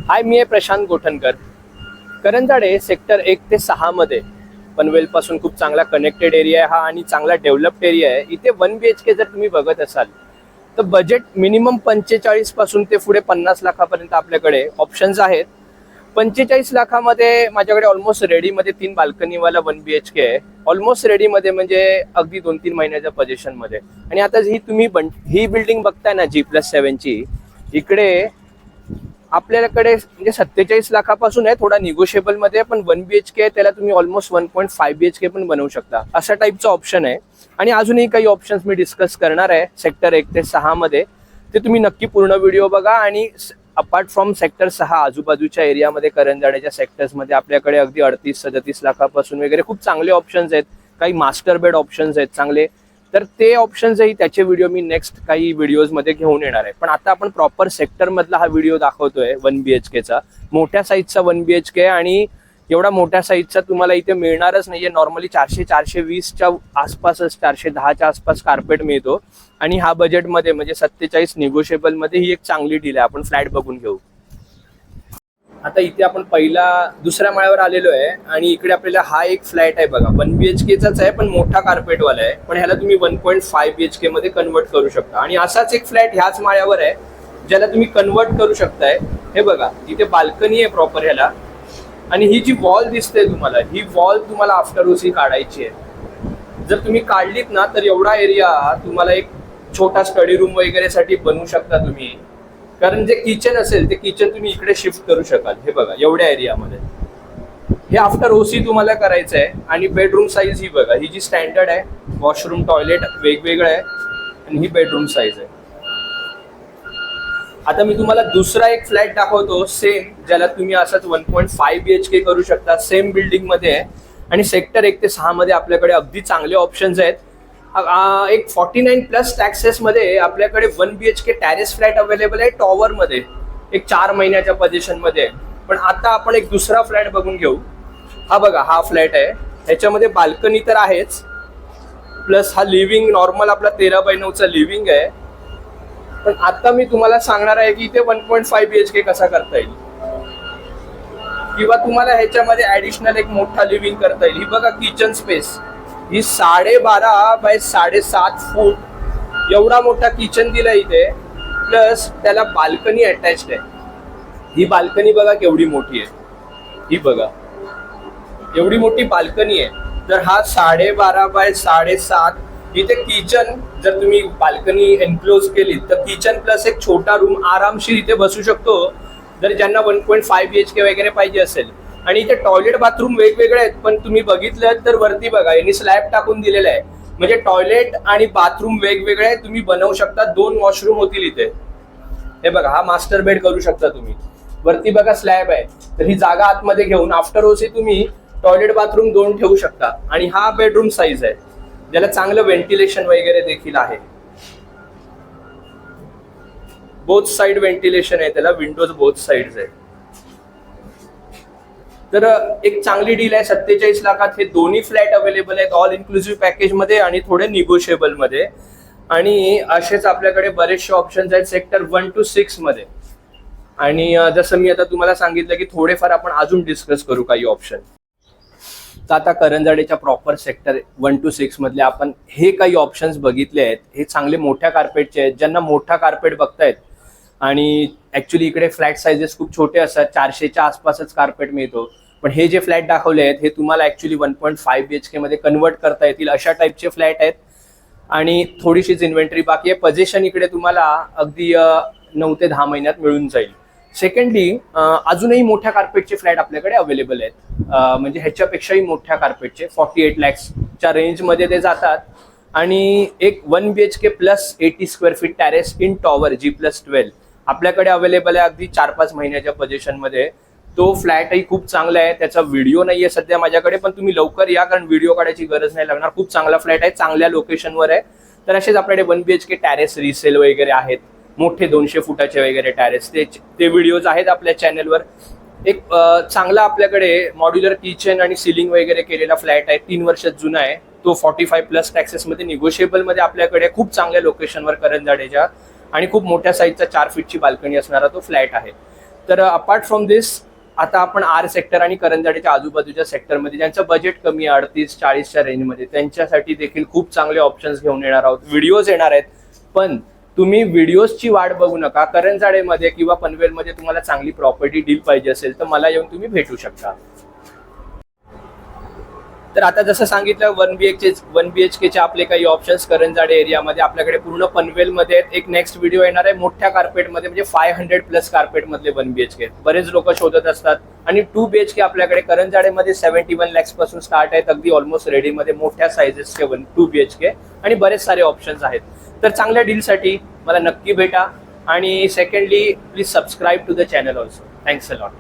हाय, मी आहे प्रशांत गोठणकर. करंजाडे सेक्टर 1 ते 6 मध्ये पनवेल पासून खूप चांगला कनेक्टेड एरिया आहे हा आणि चांगला डेव्हलप्ड एरिया आहे. इथे 1 BHK जर तुम्ही बघत असाल तर बजेट मिनिमम 45 पासून ते पुढे 50 लाखापर्यंत आपल्याकडे ऑप्शन्स आहेत. 45 लाखामध्ये माझ्याकडे ऑलमोस्ट रेडीमध्ये 3 बाल्कनीवाला 1 BHK आहे. ऑलमोस्ट रेडीमध्ये म्हणजे अगदी 2-3 महिन्याच्या पोझिशनमध्ये. आणि आता ही तुम्ही ही बिल्डिंग बघताय ना G+7 ची, इकडे आपल्याकडे म्हणजे 47 लाखापासून आहे, थोडा निगोशिएबल मध्ये, पण 1 BHK आहे त्याला तुम्ही ऑलमोस्ट 1.5 BHK पण बनवू शकता, अशा टाईपचा ऑप्शन आहे. आणि अजूनही काही ऑप्शन्स मी डिस्कस करणार आहे सेक्टर 1 ते 6 मध्ये. ते तुम्ही नक्की पूर्ण व्हिडिओ बघा. आणि अपार्ट फ्रॉम सेक्टर 6 आजूबाजूच्या एरियामध्ये करंजाड्याच्या सेक्टर्समध्ये आपल्याकडे अगदी 38-37 लाखापासून वगैरे खूप चांगले ऑप्शन्स आहेत. काही मास्टर बेड ऑप्शन्स आहेत चांगले, तर ते ऑप्शन्सही त्याचे व्हिडिओ मी नेक्स्ट काही व्हिडिओजमध्ये घेऊन येणार आहे. पण आता आपण प्रॉपर सेक्टर मधला हा व्हिडिओ दाखवतोय 1 BHKचा. मोठ्या साईजचा 1 BHK आणि एवढा मोठ्या साईजचा तुम्हाला इथे मिळणारच नाहीये. नॉर्मली 400-420च्या आसपासच, 410च्या आसपास कार्पेट मिळतो. आणि हा बजेटमध्ये म्हणजे 47 निगोशिएबल मध्ये ही एक चांगली डील आहे. आपण फ्लॅट बघून घेऊ. आता इथे आपण दुसऱ्या माळ्यावर आलेलो आहे आणि इकडे आपल्याला हा एक फ्लॅट आहे बघा. 1 BHKचाच आहे पण मोठा कार्पेटवाला आहे, पण ह्याला तुम्ही 1.5 BHK मध्ये कन्वर्ट करू शकता. आणि असाच एक फ्लॅट ह्याच माळ्यावर आहे ज्याला तुम्ही कन्वर्ट करू शकताय. हे बघा, इथे बाल्कनी आहे प्रॉपर ह्याला. आणि ही जी वॉल दिसते तुम्हाला, ही वॉल तुम्हाला आफ्टर ओसी काढायची आहे. जर तुम्ही काढलीत ना तर एवढा एरिया तुम्हाला एक छोटा स्टडी रूम वगैरे साठी बनवू शकता तुम्ही. कारण जे किचन असेल ते किचन तुम्ही इकडे शिफ्ट करू शकाल. हे बघा, एवढ्या एरियामध्ये हे आफ्टर ओसी तुम्हाला करायचं आहे. आणि बेडरूम साईज ही बघा, ही जी स्टँडर्ड आहे, वॉशरूम टॉयलेट वेगवेगळं आहे आणि ही बेडरूम साईज आहे. आता मी तुम्हाला दुसरा एक फ्लॅट दाखवतो सेम, ज्याला तुम्ही असंच 1.5 BHK करू शकता. सेम बिल्डिंग मध्ये आहे आणि सेक्टर 1 ते 6 मध्ये आपल्याकडे अगदी चांगले ऑप्शन्स आहेत. एक 49+ टॅक्सेस मध्ये आपल्याकडे 1 BHK टॅरेस फ्लॅट अवेलेबल आहे टॉवर मध्ये, एक 4 महिन्याच्या पोझिशन मध्ये. पण आता आपण एक दुसरा फ्लॅट बघून घेऊ. हा बघा, हा फ्लॅट आहे. ह्याच्यामध्ये बाल्कनी तर आहेच, प्लस हा लिव्हिंग नॉर्मल आपला 13x9चा लिव्हिंग आहे. पण आता मी तुम्हाला सांगणार आहे की इथे 1.5 BHK कसा करता येईल, किंवा तुम्हाला ह्याच्यामध्ये ऍडिशनल एक मोठा लिव्हिंग करता येईल. ही बघा किचन स्पेस, ही 12.5 बाय 7.5 फूट एवढा मोठा किचन दिला इथे, प्लस त्याला बाल्कनी अटॅच्ड आहे. ही बाल्कनी बघा केवढी मोठी आहे. ही बघा एवढी मोठी बाल्कनी आहे. तर हा 12.5 बाय 7.5 इथे किचन, जर तुम्ही बाल्कनी एनक्लोज केली तर किचन प्लस एक छोटा रूम आरामशीर इथे बसू शकतो, जर ज्यांना 1.5 BHK वगैरे पाहिजे असेल. आणि इथे टॉयलेट बाथरूम वेगवेगळे आहेत, पण तुम्ही बघितलं तर वरती बघा यांनी स्लॅब टाकून दिलेला आहे. म्हणजे टॉयलेट आणि बाथरूम वेगवेगळे आहेत, तुम्ही बनवू शकता. 2 वॉशरूम होतील इथे. हे बघा, हा मास्टर बेड करू शकता तुम्ही. वरती बघा स्लॅब आहे, तर ही जागा आतमध्ये घेऊन आफ्टर ओसी तुम्ही टॉयलेट बाथरूम 2 ठेवू शकता. आणि हा बेडरूम साईज आहे, ज्याला चांगलं व्हेंटिलेशन वगैरे देखील आहे. बोथ साइड व्हेंटिलेशन आहे त्याला, विंडोज बोथ साइड्स आहे. तर एक चांगली डील आहे. 47 लाखात हे दोन्ही फ्लॅट अवेलेबल आहेत, ऑल इन्क्लुसिव्ह पॅकेज मध्ये आणि थोडे निगोशिएबल मध्ये. आणि असेच आपल्याकडे बरेचसे ऑप्शन्स आहेत सेक्टर 1 to 6 मध्ये. आणि जसं मी आता तुम्हाला सांगितलं की थोडेफार आपण अजून डिस्कस करू काही ऑप्शन. तर आता करंजाडेच्या प्रॉपर सेक्टर 1 to 6 मधले आपण हे काही ऑप्शन्स बघितले आहेत. हे चांगले मोठ्या कार्पेटचे आहेत. ज्यांना मोठा कार्पेट बघतायत, आणि ऍक्च्युली इकडे फ्लॅट साईजेस खूप छोटे असतात, 400च्या आसपासच कार्पेट मिळतो. पण हे जे फ्लॅट दाखवले आहेत हे तुम्हाला ऍक्च्युली 1.5 BHK मध्ये कन्वर्ट करता येतील, अशा टाईपचे फ्लॅट आहेत. आणि थोडीशीच इन्व्हेंटरी बाकी आहे. पोझिशन इकडे तुम्हाला अगदी 9 ते 10 महिन्यात मिळून जाईल. सेकंडली, अजूनही मोठ्या कार्पेटचे फ्लॅट आपल्याकडे अवेलेबल आहेत. म्हणजे ह्याच्यापेक्षाही मोठ्या कार्पेटचे 48 lakhsच्या रेंजमध्ये ते जातात. आणि एक 1 BHK plus 80 square feet terrace in tower G+12 आपल्याकडे अवेलेबल आहे अगदी 4-5 महिन्याच्या पोझिशनमध्ये. तो फ्लॅटही खूप चांगला आहे. त्याचा व्हिडिओ नाहीये सध्या माझ्याकडे, पण तुम्ही लवकर या, कारण व्हिडिओ काढायची गरज नाही लागणार. खूप चांगला फ्लॅट आहे, चांगल्या लोकेशनवर आहे. तर असेच आपल्याकडे 1 BHK टॅरेस रिसेल वगैरे आहेत, मोठे 200 फुटाचे वगैरे टॅरेस. ते व्हिडिओज आहेत आपल्या चॅनलवर. एक चांगला आपल्याकडे मॉड्युलर किचन आणि सिलिंग वगैरे केलेला फ्लॅट आहे, 3 वर्ष जुना आहे. तो 45+ टॅक्सेस मध्ये निगोशिएबल मध्ये आपल्याकडे खूप चांगल्या लोकेशनवर करंजाडेच्या, आणि खूप मोठ्या साईजचा 4 फीटची बाल्कनी असणारा तो फ्लॅट आहे. तर अपार्ट फ्रॉम दिस आता आपण आर सेक्टर आणि करंजाडेच्या आजूबाजूच्या सेक्टरमध्ये ज्यांचं बजेट कमी आहे 38-40च्या रेंजमध्ये त्यांच्यासाठी देखील खूप चांगले ऑप्शन्स घेऊन येणार आहोत. व्हिडिओज येणार आहेत, पण तुम्ही व्हिडिओजची वाट बघू नका. करंजाडेमध्ये किंवा पनवेलमध्ये तुम्हाला चांगली प्रॉपर्टी डील पाहिजे असेल तर मला येऊन तुम्ही भेटू शकता. तर आता जसं सांगितलं 1BHKचे आपले काही ऑप्शन्स करंजाडे एरियामध्ये आपल्याकडे पूर्ण पनवेलमध्ये आहेत. एक नेक्स्ट व्हिडिओ येणार आहे मोठ्या कार्पेटमध्ये, म्हणजे 500+ कार्पेटमधले 1BHK. बरेच लोक शोधत असतात. आणि 2BHK आपल्याकडे करंजाडेमध्ये 71 lakhs पासून स्टार्ट आहेत, अगदी ऑलमोस्ट रेडीमध्ये मोठ्या सायझेसचे 2BHK आणि बरेच सारे ऑप्शन्स आहेत. तर चांगल्या डीलसाठी मला नक्की भेटा. आणि secondly please subscribe to the channel also. Thanks a lot.